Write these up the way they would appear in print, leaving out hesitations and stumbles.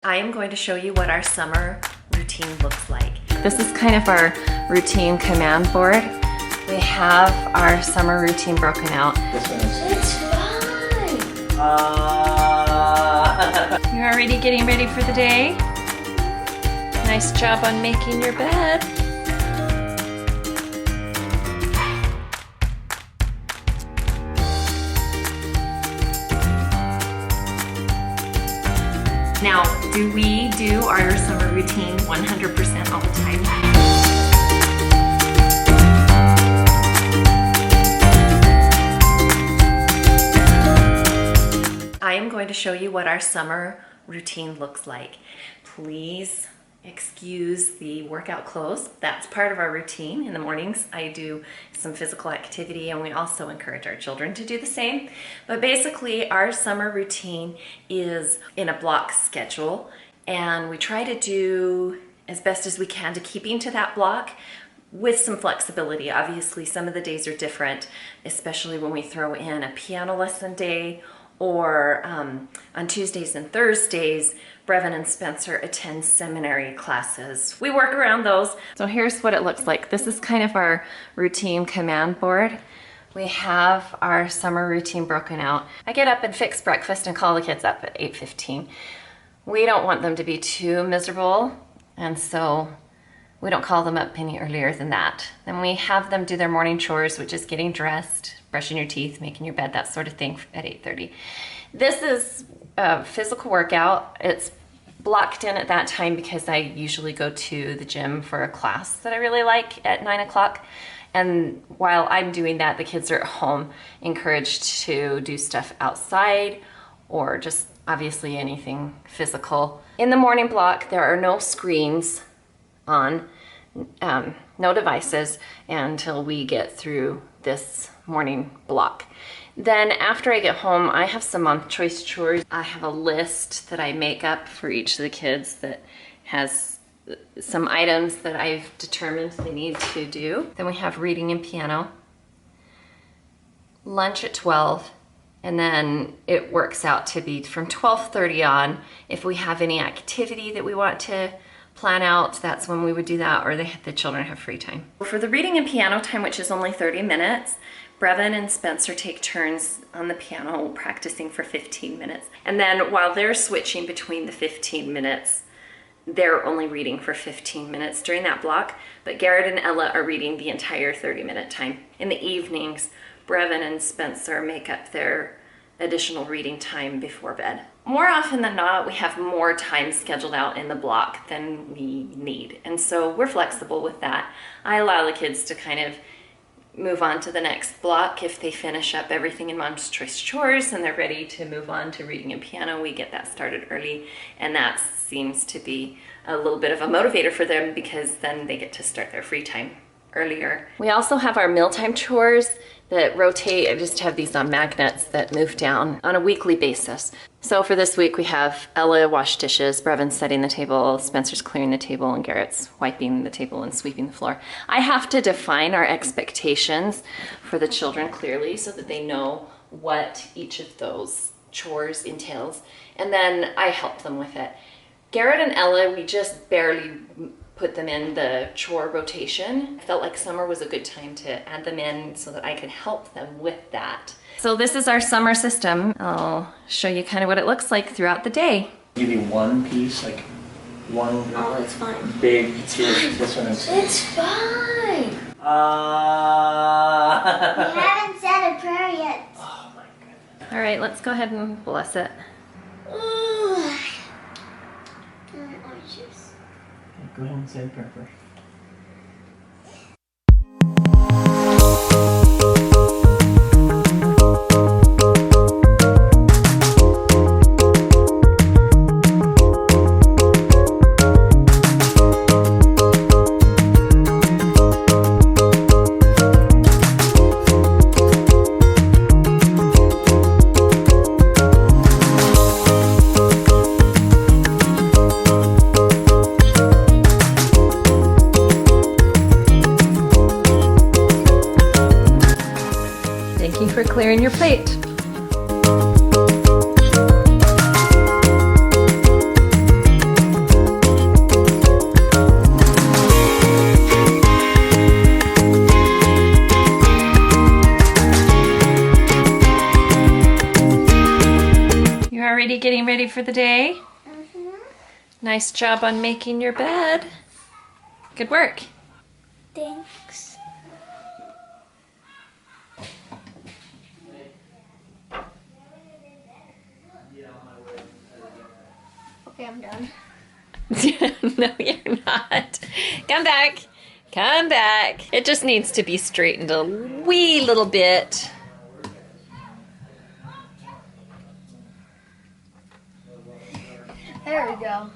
I am going to show you what our summer routine looks like. This is kind of our routine command board. We have our summer routine broken out. It's fine. You're already getting ready for the day? Nice job on making your bed. Now, do we do our summer routine 100% all the time? I am going to show you what our summer routine looks like. Please excuse the workout clothes. That's part of our routine. In the mornings, I do some physical activity, and we also encourage our children to do the same. But basically, our summer routine is in a block schedule, and we try to do as best as we can to keeping to that block with some flexibility. Obviously, some of the days are different, especially when we throw in a piano lesson day, or on Tuesdays and Thursdays, Brevin and Spencer attend seminary classes. We work around those. So here's what it looks like. This is kind of our routine command board. We have our summer routine broken out. I get up and fix breakfast and call the kids up at 8:15. We don't want them to be too miserable, and so we don't call them up any earlier than that. Then we have them do their morning chores, which is getting dressed, brushing your teeth, making your bed, that sort of thing at 8:30. This is a physical workout. It's blocked in at that time because I usually go to the gym for a class that I really like at 9 o'clock. And while I'm doing that, the kids are at home, encouraged to do stuff outside or just obviously anything physical. In the morning block, there are no screens on, no devices until we get through this morning block. Then after I get home, I have some choice chores. I have a list that I make up for each of the kids that has some items that I've determined they need to do. Then we have reading and piano, lunch at 12, and then it works out to be from 12:30 on. If we have any activity that we want to plan out, that's when we would do that, or the children have free time. For the reading and piano time, which is only 30 minutes, Brevin and Spencer take turns on the piano practicing for 15 minutes. And then while they're switching between the 15 minutes, they're only reading for 15 minutes during that block, but Garrett and Ella are reading the entire 30-minute time. In the evenings, Brevin and Spencer make up their additional reading time before bed. More often than not, we have more time scheduled out in the block than we need, and so we're flexible with that. I allow the kids to kind of move on to the next block. If they finish up everything in Mom's Choice Chores and they're ready to move on to reading and piano, we get that started early, and that seems to be a little bit of a motivator for them because then they get to start their free time earlier. We also have our mealtime chores that rotate. I just have these on magnets that move down on a weekly basis. So for this week, we have Ella wash dishes, Brevin setting the table, Spencer's clearing the table, and Garrett's wiping the table and sweeping the floor. I have to define our expectations for the children clearly so that they know what each of those chores entails, and then I help them with it. Garrett and Ella, we just barely put them in the chore rotation. I felt like summer was a good time to add them in so that I could help them with that. So this is our summer system. I'll show you kind of what it looks like throughout the day. Give you one piece, like one No, it's fine. big piece. This one is. It's fine. We haven't said a prayer yet. Oh my goodness. All right, let's go ahead and bless it. Orange juice. Go ahead and say the prayer first. Thank you for clearing your plate. ready for the day? Mm-hmm. Nice job on making your bed. Good work. Thanks. Okay, I'm done. No, you're not. Come back. Come back. It just needs to be straightened a wee little bit. There we go.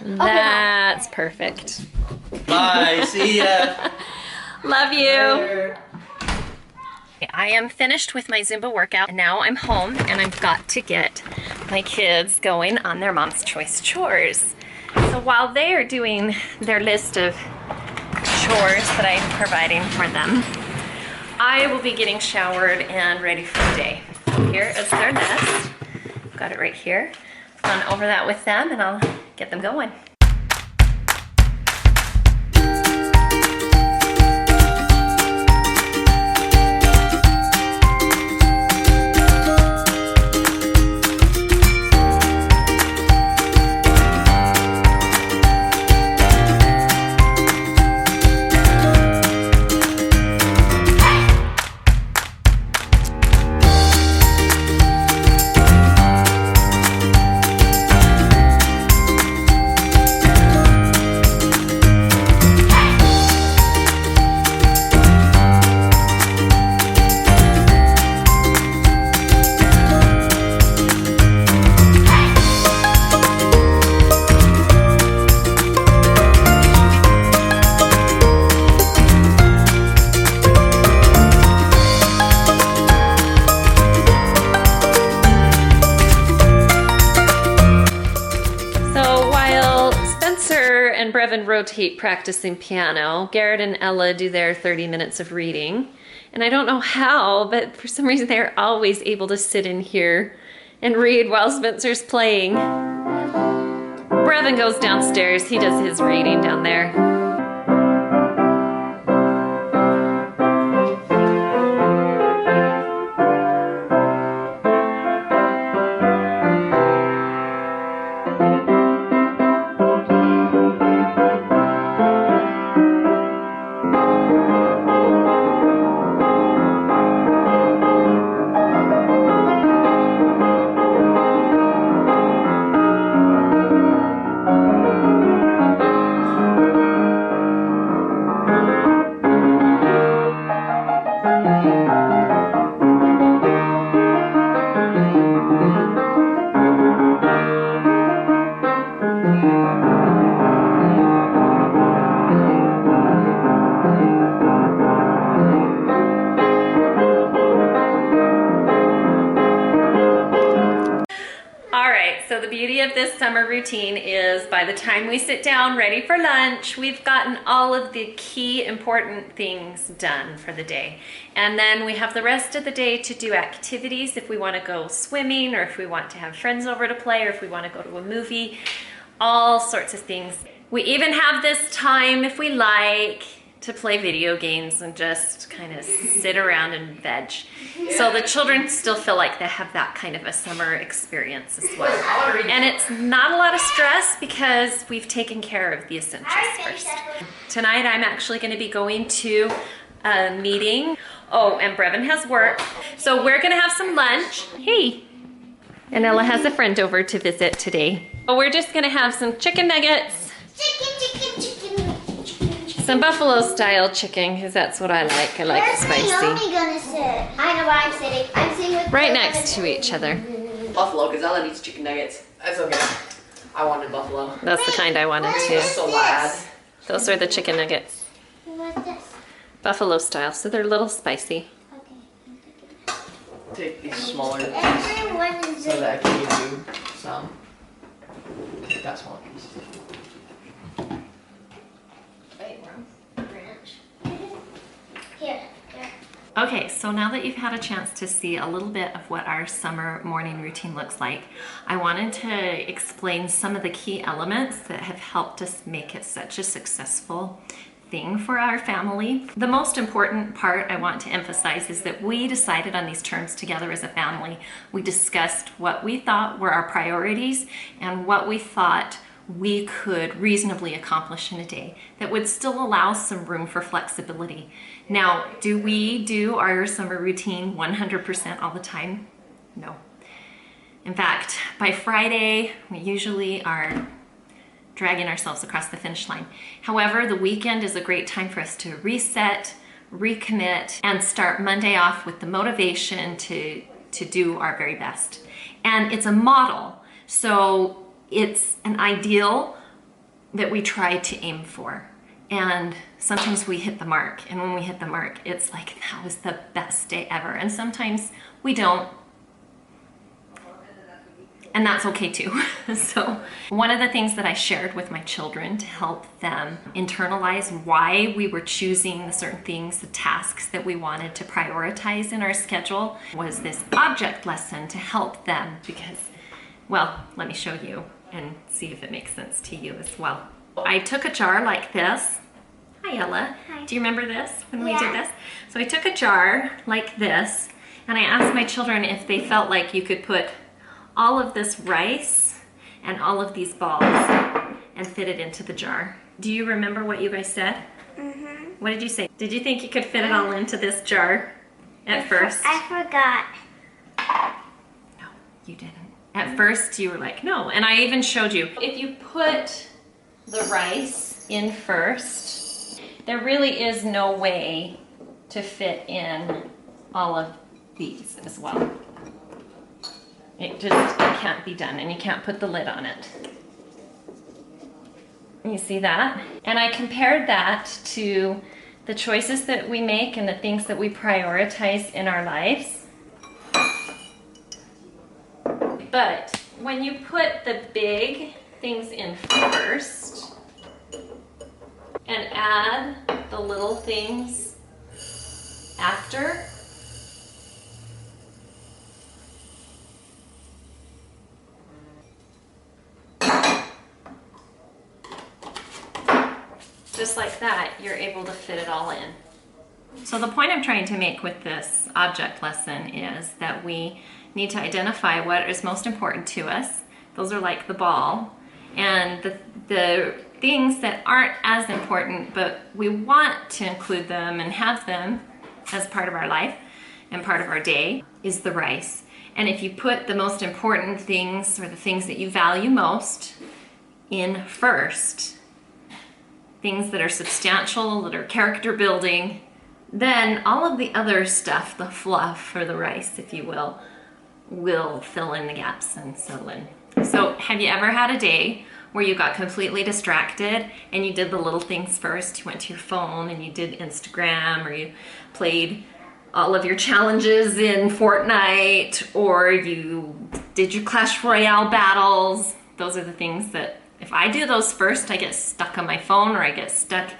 That's perfect. Bye, see ya. Love you. I am finished with my Zumba workout, and now I'm home and I've got to get my kids going on their Mom's Choice chores. So while they are doing their list of chores that I'm providing for them, I will be getting showered and ready for the day. Here is their list. Got it right here. I've gone over that with them and I'll get them going. And Brevin rotate practicing piano. Garrett and Ella do their 30 minutes of reading. And I don't know how, but for some reason they're always able to sit in here and read while Spencer's playing. Brevin goes downstairs. He does his reading down there. So the beauty of this summer routine is by the time we sit down ready for lunch, we've gotten all of the key important things done for the day. And then we have the rest of the day to do activities if we want to go swimming, or if we want to have friends over to play, or if we want to go to a movie, all sorts of things. We even have this time, if we like, to play video games and just kind of sit around and veg. So the children still feel like they have that kind of a summer experience as well. And it's not a lot of stress because we've taken care of the essentials first. Tonight I'm actually going to be going to a meeting. Oh, and Brevin has work. So we're going to have some lunch. Hey. And Ella has a friend over to visit today. Oh, we're just going to have some chicken nuggets. Some buffalo style chicken, because that's what I like. I like it spicy. Where's Naomi gonna sit? I know where I'm sitting. I'm sitting with right next to each other. Buffalo, because Ella needs chicken nuggets. That's okay. I wanted buffalo. That's the kind I wanted too. So bad. Those are the chicken nuggets. What's this? Buffalo style, so they're a little spicy. Okay. Take these smaller pieces Everyone is so that I can give you some. Got smaller pieces. here. There. Okay, so now that you've had a chance to see a little bit of what our summer morning routine looks like, I wanted to explain some of the key elements that have helped us make it such a successful thing for our family. The most important part I want to emphasize is that we decided on these terms together as a family. We discussed what we thought were our priorities and what we thought we could reasonably accomplish in a day that would still allow some room for flexibility. Now, do we do our summer routine 100% all the time? No. In fact, by Friday, we usually are dragging ourselves across the finish line. However, the weekend is a great time for us to reset, recommit, and start Monday off with the motivation to do our very best. And it's a model, so it's an ideal that we try to aim for. And sometimes we hit the mark, and when we hit the mark, it's like, that was the best day ever. And sometimes we don't, and that's okay too. So one of the things that I shared with my children to help them internalize why we were choosing the certain things, the tasks that we wanted to prioritize in our schedule, was this object lesson to help them because, well, let me show you and see if it makes sense to you as well. I took a jar like this. Hi, Ella. Hi. Do you remember this when we did Yeah. this? So I took a jar like this, and I asked my children if they felt like you could put all of this rice and all of these balls and fit it into the jar. Do you remember what you guys said? Mm-hmm. What did you say? Did you think you could fit it all into this jar at first? I forgot. No, you didn't. At first you were like, no. And I even showed you. If you put the rice in first, there really is no way to fit in all of these as well. It can't be done, and you can't put the lid on it. You see that? And I compared that to the choices that we make and the things that we prioritize in our lives. But when you put the big things in first and add the little things after, just like that, you're able to fit it all in. So the point I'm trying to make with this object lesson is that we need to identify what is most important to us. Those are like the ball. And the things that aren't as important, but we want to include them and have them as part of our life and part of our day, is the rice. And if you put the most important things, or the things that you value most, in first, things that are substantial, that are character building, then all of the other stuff, the fluff or the rice, if you will fill in the gaps and settle in. So have you ever had a day where you got completely distracted and you did the little things first? You went to your phone and you did Instagram, or you played all of your challenges in Fortnite, or you did your Clash Royale battles. Those are the things that, if I do those first, I get stuck on my phone, or I get stuck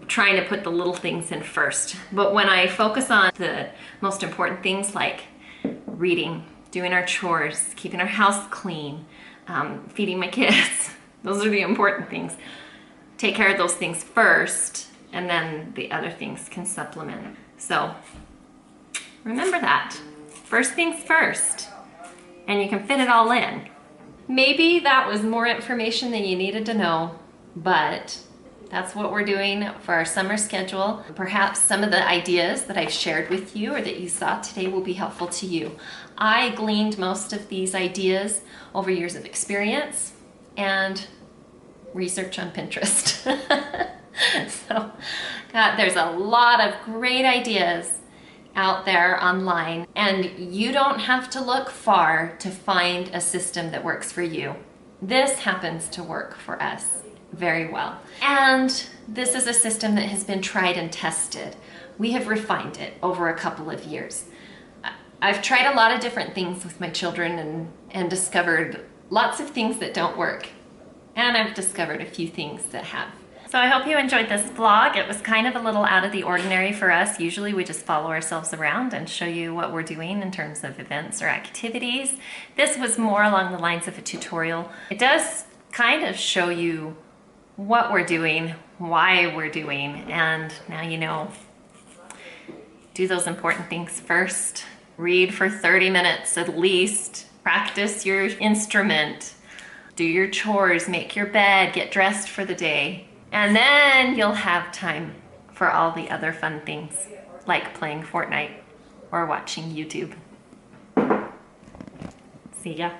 trying to put the little things in first. But when I focus on the most important things like reading, doing our chores, keeping our house clean, feeding my kids, those are the important things. Take care of those things first, and then the other things can supplement. So remember that. First things first, and you can fit it all in. Maybe that was more information than you needed to know, but that's what we're doing for our summer schedule. Perhaps some of the ideas that I've shared with you or that you saw today will be helpful to you. I gleaned most of these ideas over years of experience and research on Pinterest. So, God, there's a lot of great ideas out there online, and you don't have to look far to find a system that works for you. This happens to work for us very well. And this is a system that has been tried and tested. We have refined it over a couple of years. I've tried a lot of different things with my children and discovered lots of things that don't work. And I've discovered a few things that have. So I hope you enjoyed this vlog. It was kind of a little out of the ordinary for us. Usually we just follow ourselves around and show you what we're doing in terms of events or activities. This was more along the lines of a tutorial. It does kind of show you what we're doing, why we're doing, and now you know. Do those important things first. Read for 30 minutes at least. Practice your instrument. Do your chores, make your bed, get dressed for the day. And then you'll have time for all the other fun things, like playing Fortnite or watching YouTube. See ya.